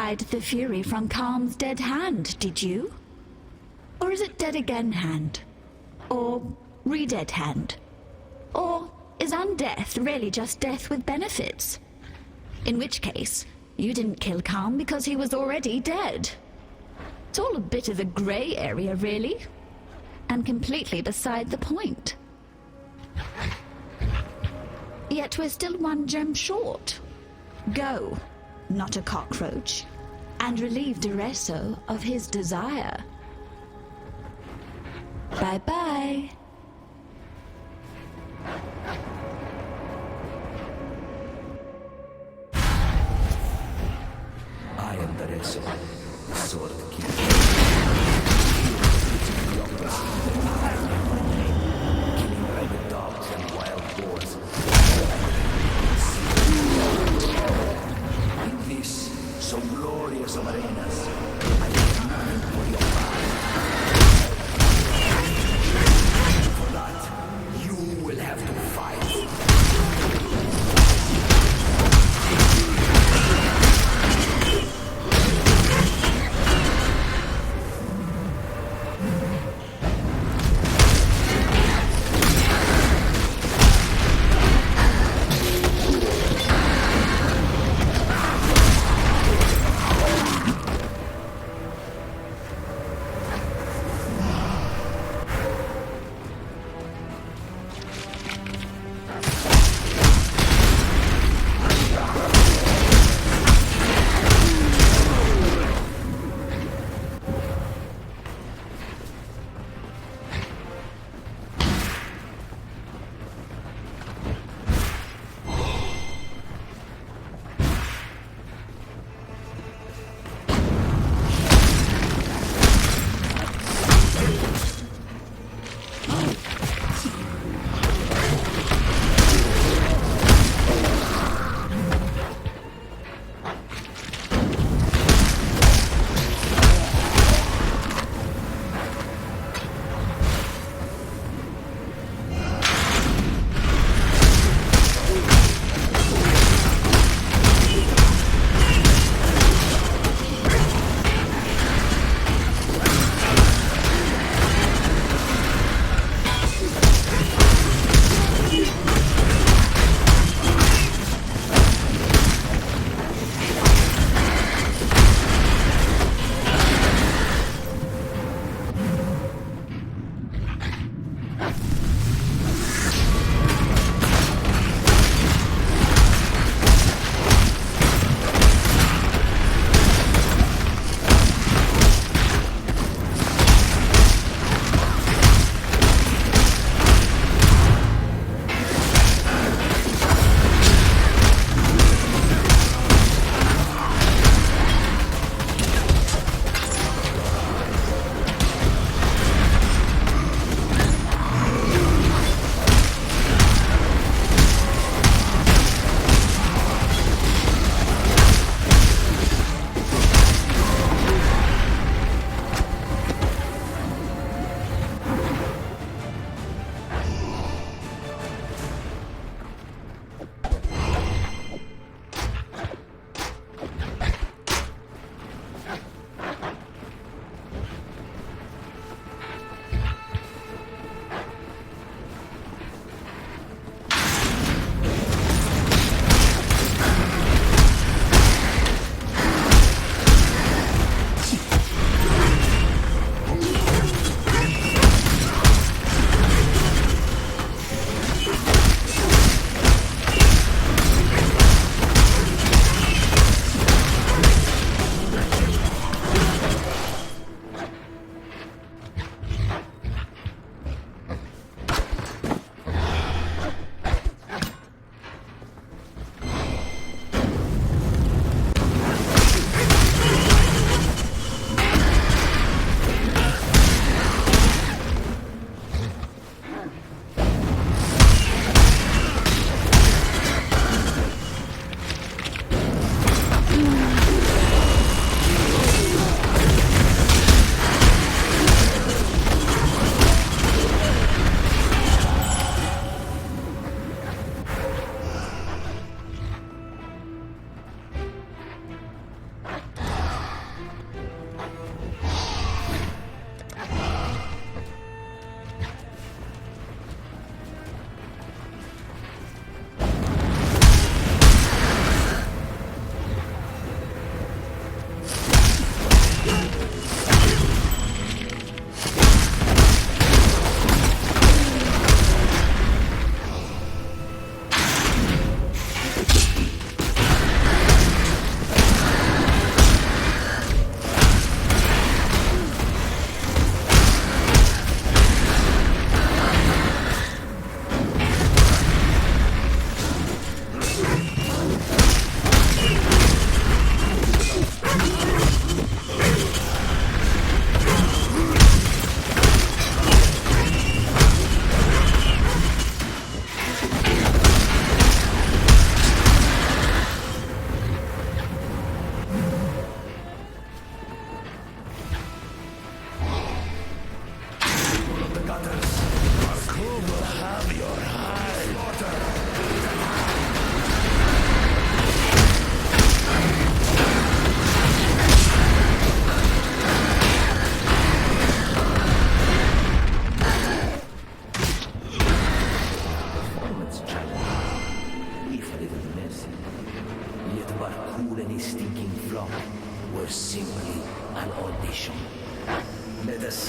hide the fury from Calm's dead hand, did you? Or is it dead again hand? Or re-dead hand? Or is undeath really just death with benefits? In which case, you didn't kill Calm because he was already dead. It's all a bit of a grey area, really. And completely beside the point. Yet we're still one gem short. Go, not a cockroach, and relieve Dureso of his desire. Bye-bye. I am Dureso, the sword keeper. Killing rabid dogs and wild boars. In this, so glorious of arenas, I have nothing for your power.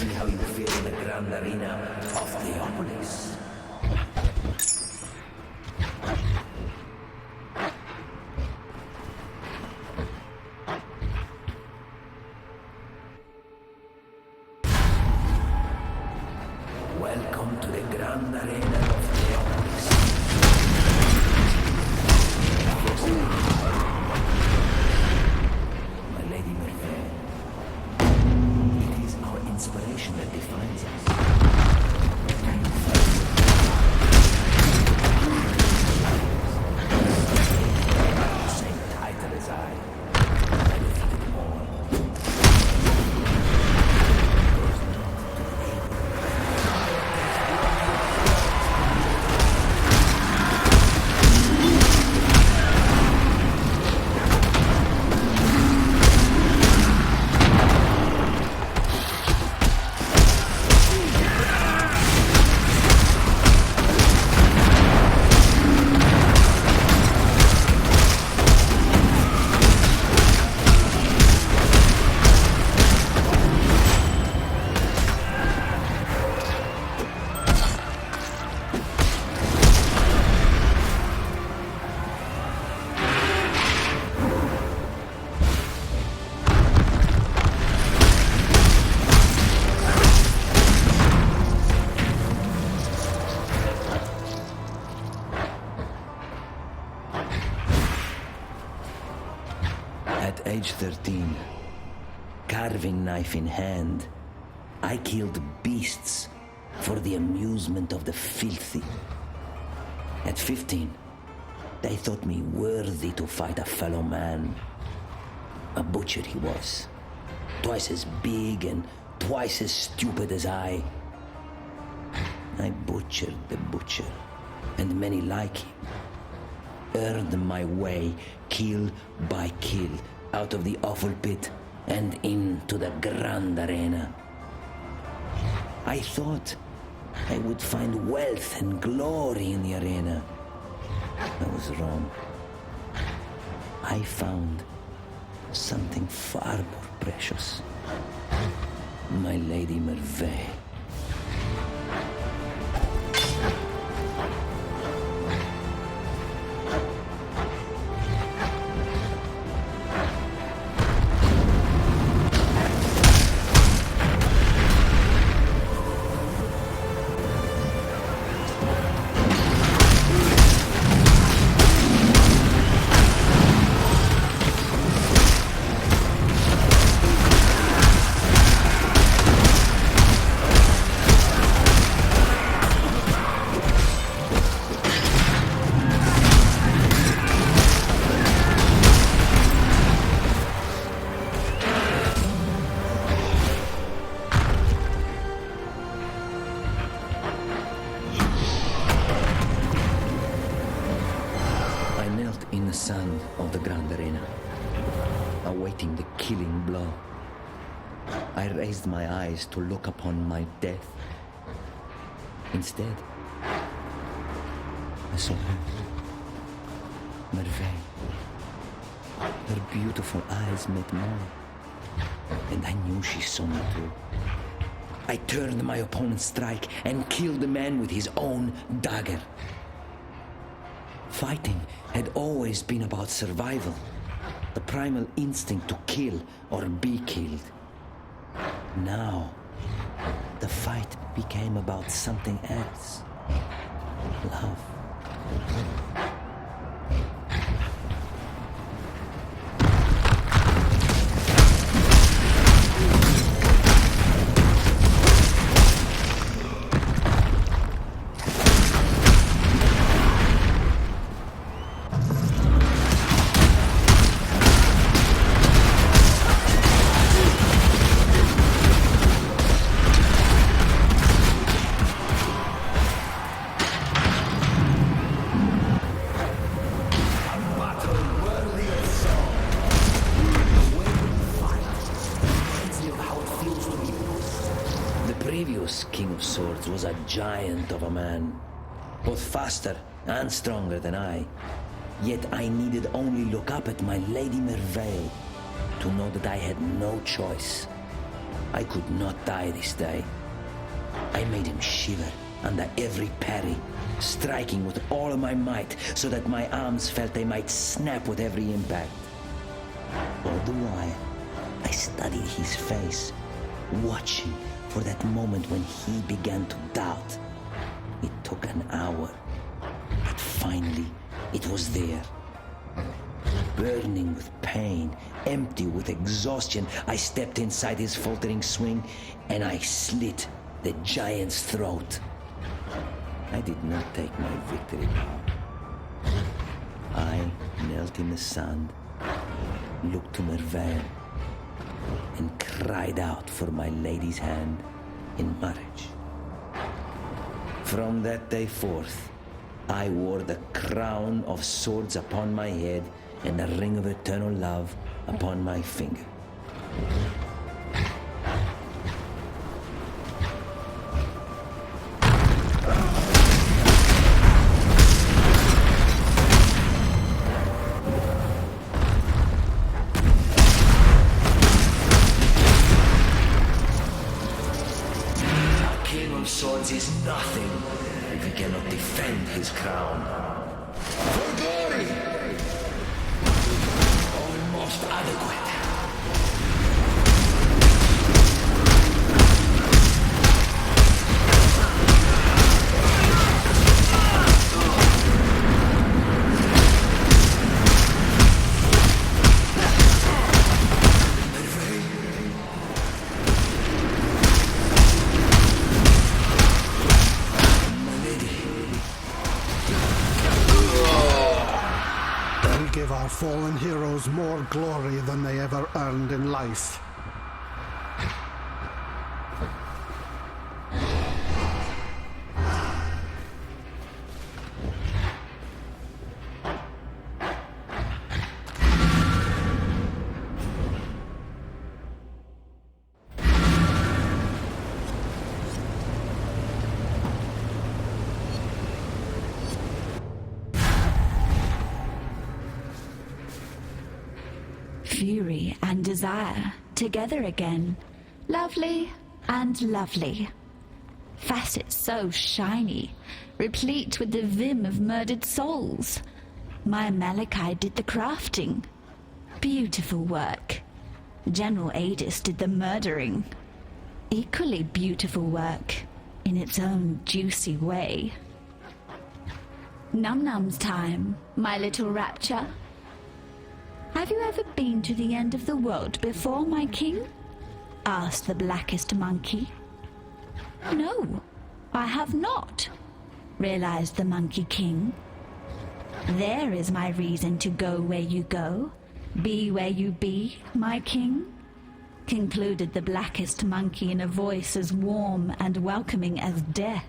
see how you feel in the grand arena of Theopolis. Welcome to the grand arena of Theopolis. My Lady Merveille. It is our inspiration that defines us. Same title as I. Anything more. At age 13, carving knife in hand, I killed beasts for the amusement of the filthy. At 15, they thought me worthy to fight a fellow man. A butcher he was, twice as big and twice as stupid as I. I butchered the butcher, and many like him. Earned my way, kill by kill, out of the awful pit and into the grand arena. I thought I would find wealth and glory in the arena. I was wrong. I found something far more precious. My Lady Merveille. In the sand of the grand arena, awaiting the killing blow, I raised my eyes to look upon my death. Instead, I saw her, Merveille. Her beautiful eyes met mine, and I knew she saw me too. I turned my opponent's strike and killed the man with his own dagger. Fighting had always been about survival, the primal instinct to kill or be killed. Now, the fight became about something else. Love. Previous King of Swords was a giant of a man, both faster and stronger than I. Yet I needed only look up at my Lady Merveille to know that I had no choice. I could not die this day. I made him shiver under every parry, striking with all my might so that my arms felt they might snap with every impact. All the while, I studied his face, watching for that moment when he began to doubt. It took an hour, but finally it was there. Burning with pain, empty with exhaustion, I stepped inside his faltering swing and I slit the giant's throat. I did not take my victory bow. I knelt in the sand, looked to Merveille, and cried out for my lady's hand in marriage. From that day forth, I wore the crown of swords upon my head and the ring of eternal love upon my finger. A king of swords is nothing if he cannot defend his crown. For glory! Almost adequate. Give our fallen heroes more glory than they ever earned in life. Fury and desire together again, lovely and lovely. Facets so shiny, replete with the vim of murdered souls. My Malachi did the crafting. Beautiful work. General Adis did the murdering. Equally beautiful work, in its own juicy way. Num-num's time, my little rapture. Have you ever been to the end of the world before, my king? Asked the blackest monkey. No, I have not, realized the Monkey King. There is my reason to go where you go, be where you be, my king, concluded the blackest monkey in a voice as warm and welcoming as death.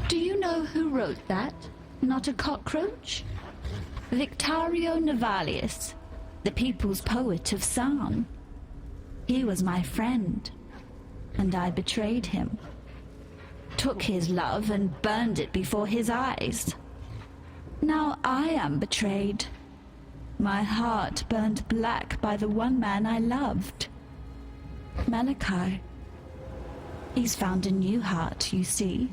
Do you know who wrote that? Not a cockroach? Victorio Navalius, the people's poet of Sarn. He was my friend, and I betrayed him. Took his love and burned it before his eyes. Now I am betrayed. My heart burned black by the one man I loved. Malachi. He's found a new heart, you see.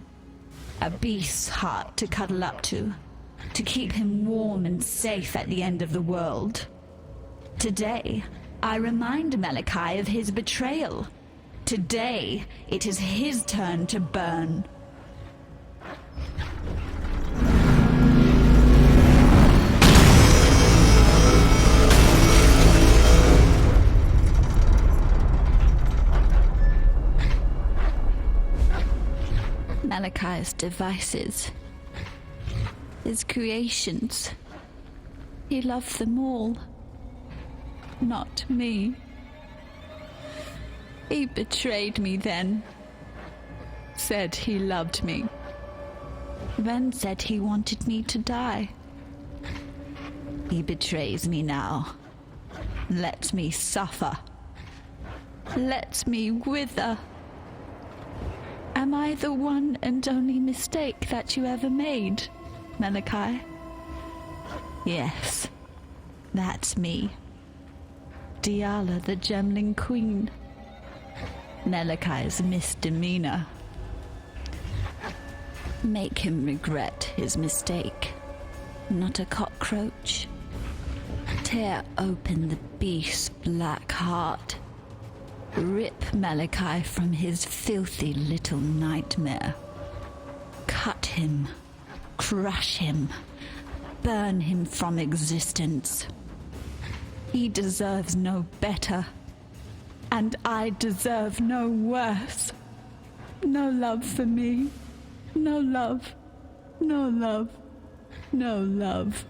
A beast's heart to cuddle up to keep him warm and safe at the end of the world. Today, I remind Malachi of his betrayal. Today, it is his turn to burn. Malachi's devices, his creations. He loved them all, not me. He betrayed me then, said he loved me, then said he wanted me to die. He betrays me now, lets me suffer, lets me wither. Am I the one and only mistake that you ever made, Malachi? Yes, that's me. Diala the Gemling Queen. Melekai's misdemeanor. Make him regret his mistake. Not a cockroach. Tear open the beast's black heart. Rip Melekai from his filthy little nightmare. Cut him. Crush him. Burn him from existence. He deserves no better. And I deserve no worse. No love for me. No love. No love. No love.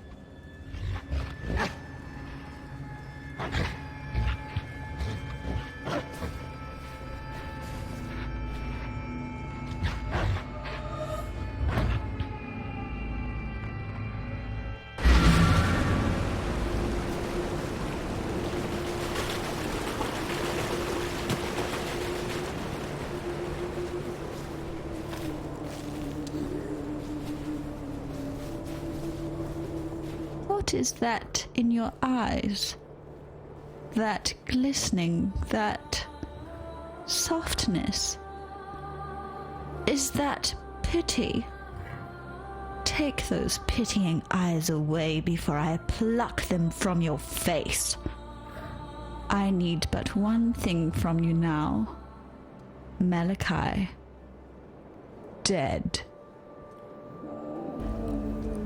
What is that in your eyes? That glistening, that softness? Is that pity? Take those pitying eyes away before I pluck them from your face. I need but one thing from you now. Melekai. Dead.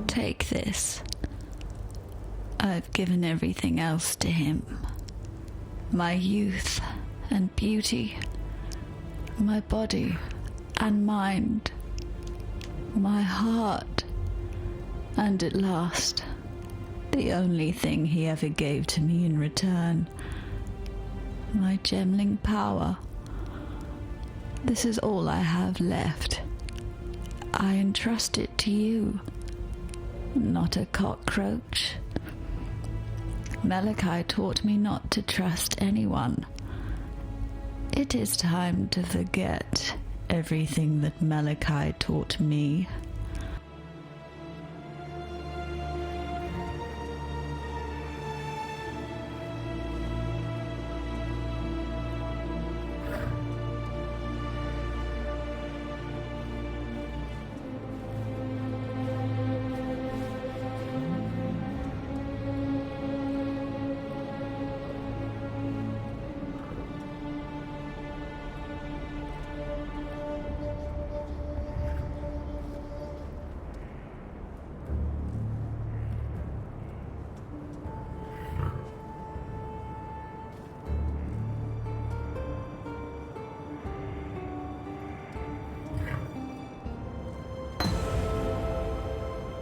Take this. I've given everything else to him. My youth and beauty, my body and mind, my heart, and at last, the only thing he ever gave to me in return, my gemling power. This is all I have left. I entrust it to you, not a cockroach. Melekai taught me not to trust anyone. It is time to forget everything that Melekai taught me.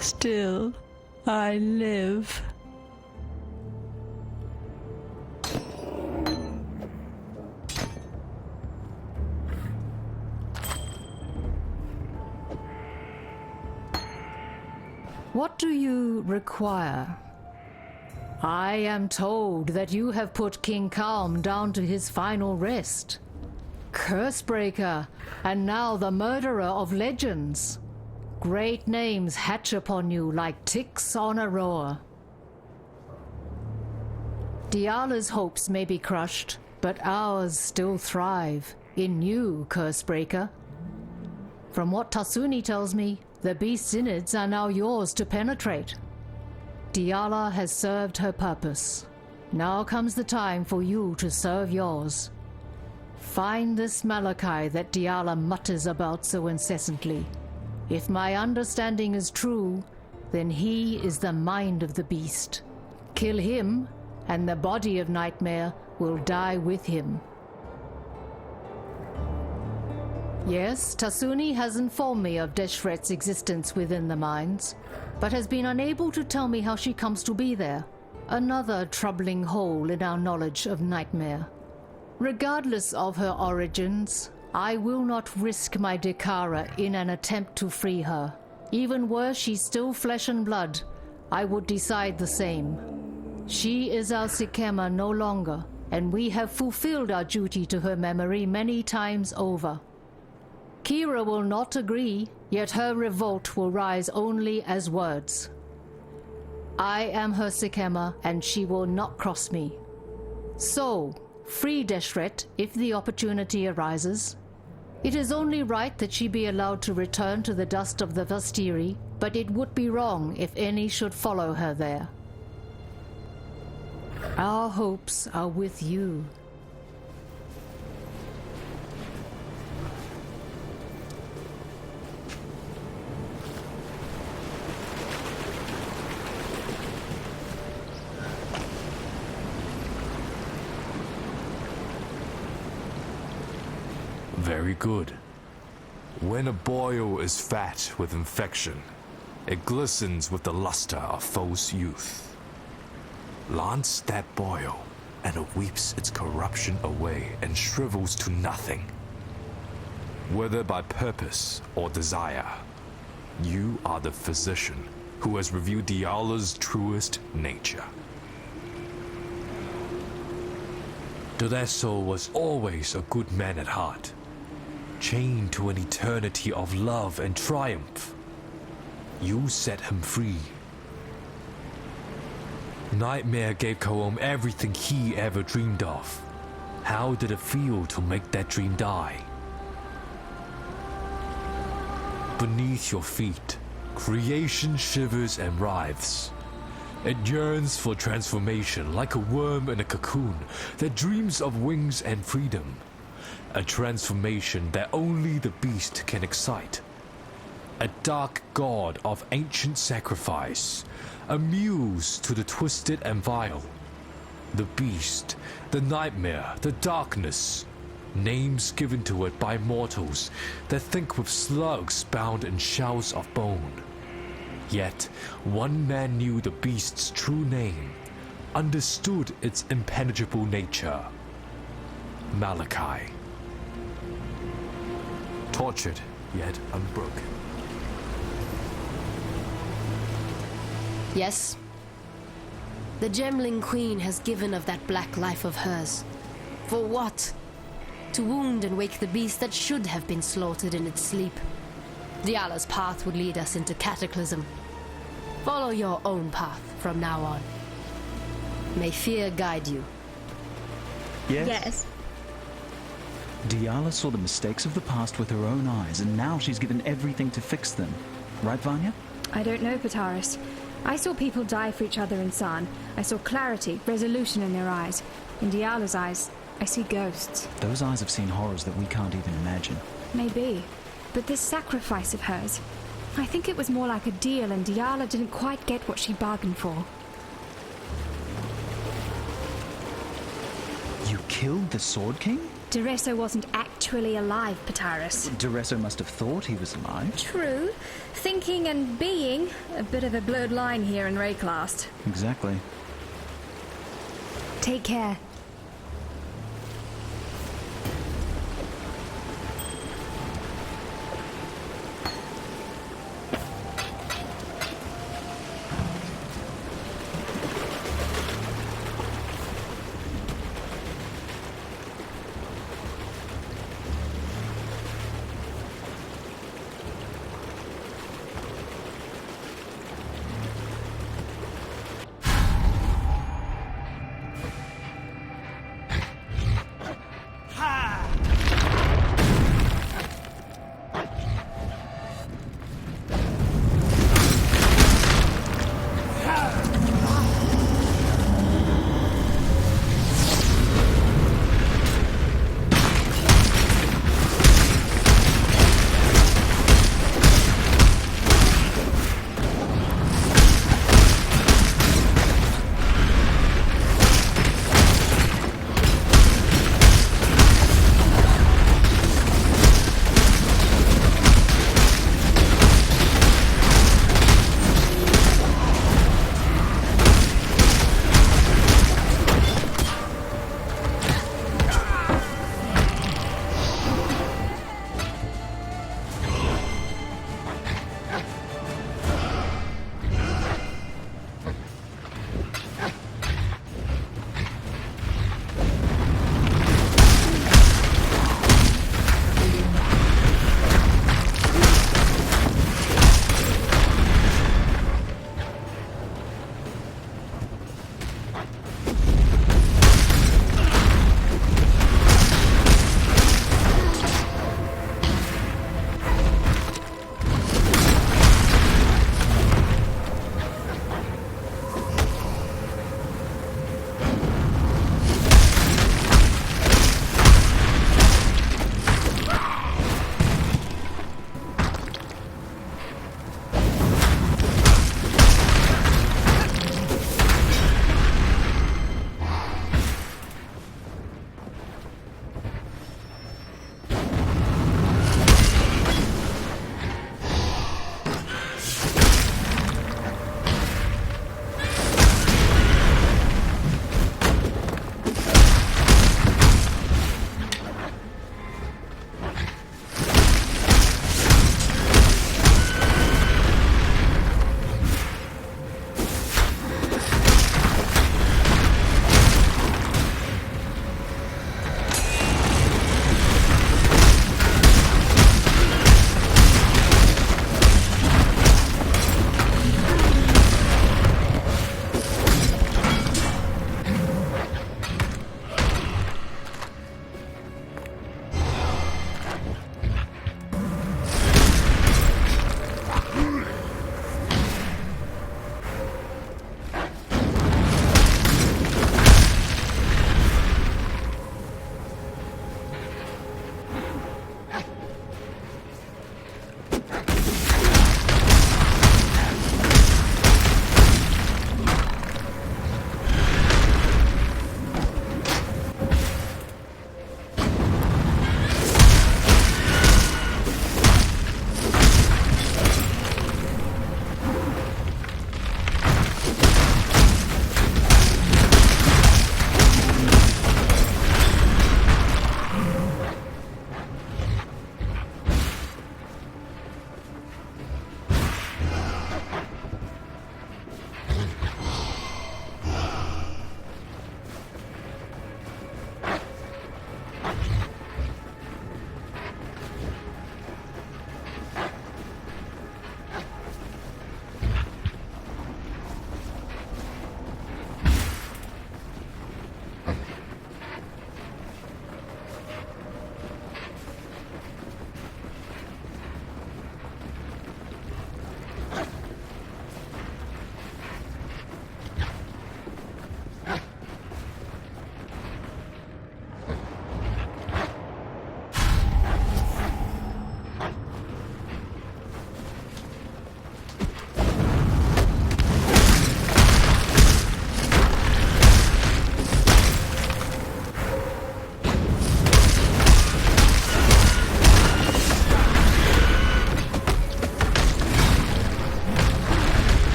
Still, I live. What do you require? I am told that you have put King Calm down to his final rest. Cursebreaker, and now the murderer of legends. Great names hatch upon you like ticks on a roar. Diala's hopes may be crushed, but ours still thrive in you, Cursebreaker. From what Tasuni tells me, the beast's innards are now yours to penetrate. Diala has served her purpose. Now comes the time for you to serve yours. Find this Melekai that Diala mutters about so incessantly. If my understanding is true, then he is the mind of the beast. Kill him, and the body of Nightmare will die with him. Yes, Tasuni has informed me of Deshret's existence within the mines, but has been unable to tell me how she comes to be there. Another troubling hole in our knowledge of Nightmare. Regardless of her origins, I will not risk my Dekara in an attempt to free her. Even were she still flesh and blood, I would decide the same. She is our Sikema no longer, and we have fulfilled our duty to her memory many times over. Kira will not agree, yet her revolt will rise only as words. I am her Sikema, and she will not cross me. So, free Deshret if the opportunity arises. It is only right that she be allowed to return to the dust of the Vastiri, but it would be wrong if any should follow her there. Our hopes are with you. Very good. When a boil is fat with infection, it glistens with the luster of false youth. Lance that boil, and it weeps its corruption away and shrivels to nothing. Whether by purpose or desire, you are the physician who has revealed Diala's truest nature. Doreso was always a good man at heart, chained to an eternity of love and triumph. You set him free. Nightmare gave Ko-Om everything he ever dreamed of. How did it feel to make that dream die? Beneath your feet, creation shivers and writhes. It yearns for transformation like a worm in a cocoon that dreams of wings and freedom. A transformation that only the beast can excite. A dark god of ancient sacrifice, a muse to the twisted and vile. The beast, the nightmare, the darkness, names given to it by mortals that think with slugs bound in shells of bone. Yet, one man knew the beast's true name, understood its impenetrable nature. Malachi. Tortured, yet unbroken. Yes. The Gemling Queen has given of that black life of hers. For what? To wound and wake the beast that should have been slaughtered in its sleep. Diala's path would lead us into cataclysm. Follow your own path from now on. May fear guide you. Yes? Diala saw the mistakes of the past with her own eyes, and now she's given everything to fix them. Right, Vanya? I don't know, Pataris. I saw people die for each other in San. I saw clarity, resolution in their eyes. In Diala's eyes, I see ghosts. Those eyes have seen horrors that we can't even imagine. Maybe. But this sacrifice of hers, I think it was more like a deal, and Diala didn't quite get what she bargained for. You killed the Sword King? Doreso wasn't actually alive, Pataris. Doreso must have thought he was alive. True. Thinking and being, a bit of a blurred line here in Rayclast. Exactly. Take care.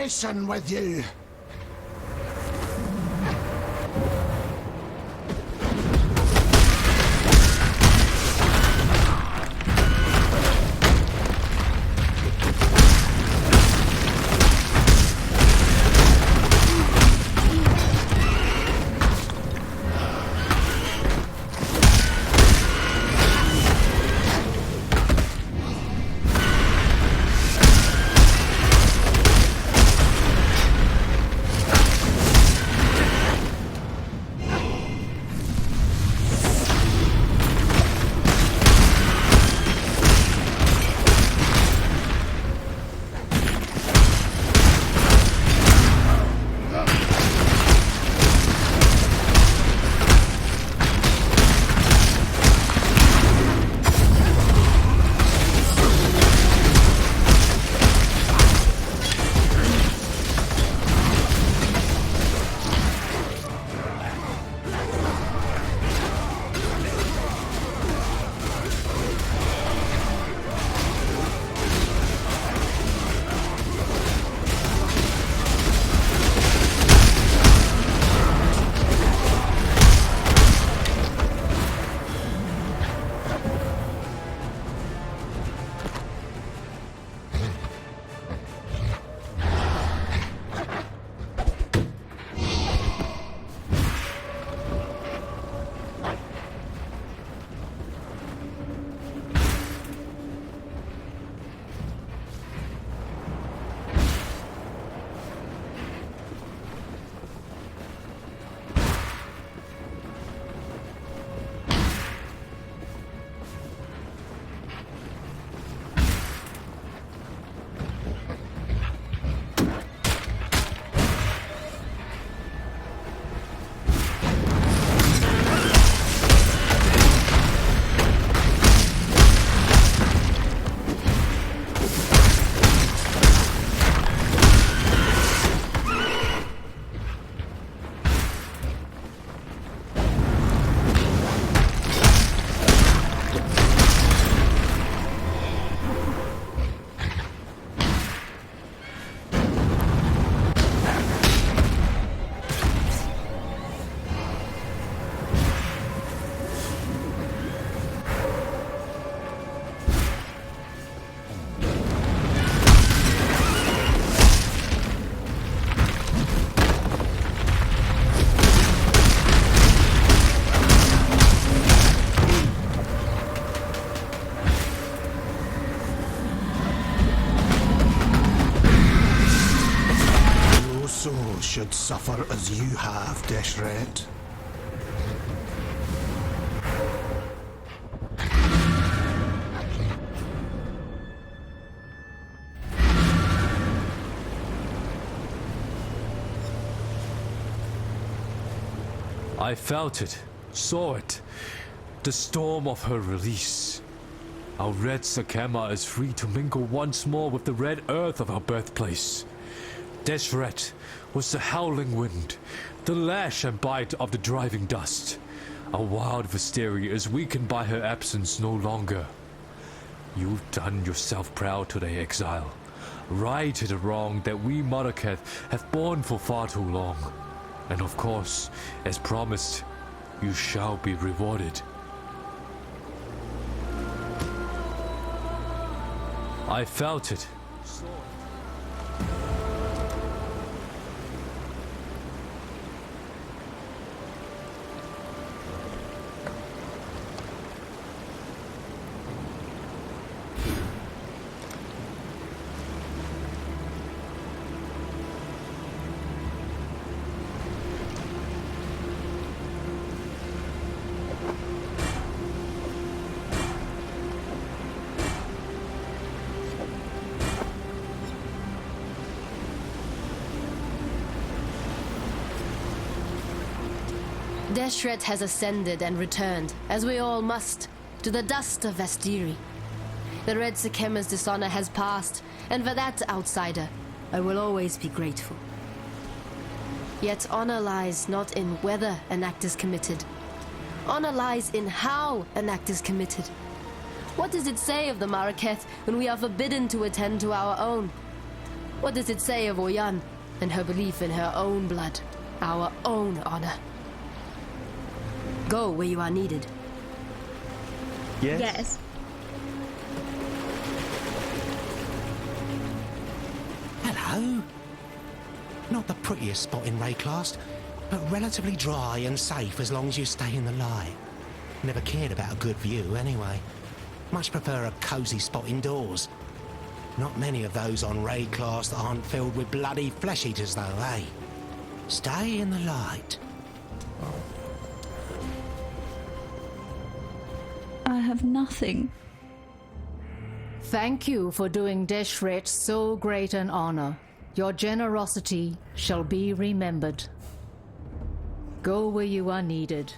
messing with you. Should suffer as you have, Deshret. I felt it, saw it, the storm of her release. Our red Sakema is free to mingle once more with the red earth of our birthplace. Deshret was the howling wind, the lash and bite of the driving dust. Our wild Visteri is weakened by her absence no longer. You've done yourself proud today, exile. Righted a wrong that we Marraketh have borne for far too long. And of course, as promised, you shall be rewarded. I felt it. Deshret has ascended and returned, as we all must, to the dust of Vestiri. The Red Sakema's dishonor has passed, and for that, outsider, I will always be grateful. Yet honor lies not in whether an act is committed. Honor lies in how an act is committed. What does it say of the Marraketh when we are forbidden to attend to our own? What does it say of Oyan and her belief in her own blood, our own honor? Go where you are needed. Yes? Hello. Not the prettiest spot in Rayclast, but relatively dry and safe as long as you stay in the light. Never cared about a good view anyway. Much prefer a cosy spot indoors. Not many of those on Rayclast aren't filled with bloody flesh eaters though, eh? Stay in the light. I have nothing. Thank you for doing Deshret so great an honor. Your generosity shall be remembered. Go where you are needed.